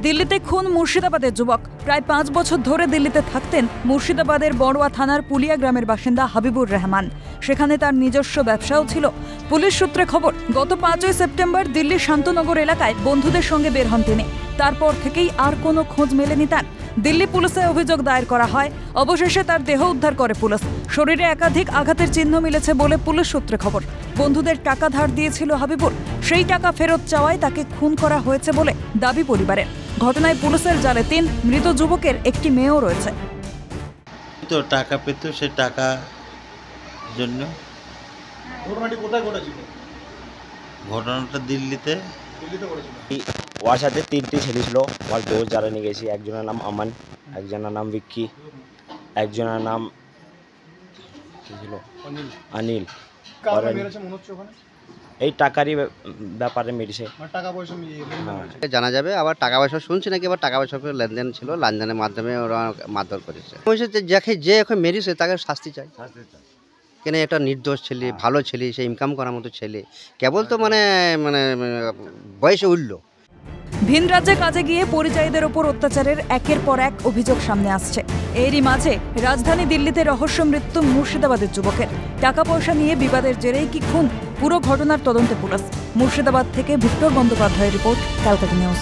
দিল্লিতে খুন মুর্শিদাবাদের যুবক। প্রায় 5 বছর ধরে দিল্লিতে থাকতেন মুর্শিদাবাদের বড়ুয়া থানার পুলিয়া গ্রামের বাসিন্দা হাবিবুর রহমান। সেখানে তার নিজস্ব ব্যবসাও ছিল। পুলিশ সূত্রে খবর, গত 5ই সেপ্টেম্বর দিল্লির শান্তনগর এলাকায় বন্ধুদের সঙ্গে বের হন তিনি। তারপর থেকেই আর কোনো খোঁজ মেলেনি তার। দিল্লি পুলিশে অভিযোগ দায়ের করা হয়। অবশেষে তার দেহ উদ্ধার করে পুলিশ। শরীরে একাধিক আঘাতের চিহ্ন মিলেছে বলে পুলিশ সূত্রে খবর। বন্ধুদের টাকা ধার দিয়েছিল হাবিবুর, সেই টাকা ফেরত চাওয়ায় তাকে খুন করা হয়েছে বলে দাবি পরিবারের। ঘটনায় পুলিশের জালে 3 মৃত যুবকের একটি মেয়েও রয়েছে। তো টাকা পেত, সে টাকা জন্য। ঘটনাটি কোথায় ঘটেছিল? ঘটনাটা দিল্লিতে ঘটেছিল। ওর সাথে 3টি ছেলে ছিল। ওর দোষ যারা নিয়ে গেছি, একজনের নাম আমান, একজনের নাম ভিক্কি, একজনের নাম কি ছিল অনিল। এই টাকারই ব্যাপারে মেরেছে। জানা যাবে। আবার টাকা পয়সা শুনছি নাকি আবার টাকা পয়সা লেনদেন ছিল, লেনদেনের মাধ্যমে ওরা মারধর করেছে। যে এখন মেরেছে তাকে শাস্তি চাই। কেন একটা নির্দোষ ছেলে, ভালো ছেলে, সে ইনকাম করার মতো ছেলে, কেবল তো মানে মানে বয়সে উঠল। ভিন রাজ্যে কাজে গিয়ে পরিযায়ীদের ওপর অত্যাচারের একের পর এক অভিযোগ সামনে আসছে। এরই মাঝে রাজধানী দিল্লিতে রহস্য মৃত্যু মুর্শিদাবাদের যুবকের। টাকা পয়সা নিয়ে বিবাদের জেরেই কি খুন? পুরো ঘটনার তদন্তে পুলিশ। মুর্শিদাবাদ থেকে ভিক্টর বন্দ্যোপাধ্যায়ের রিপোর্ট, ক্যালকাটা নিউজ।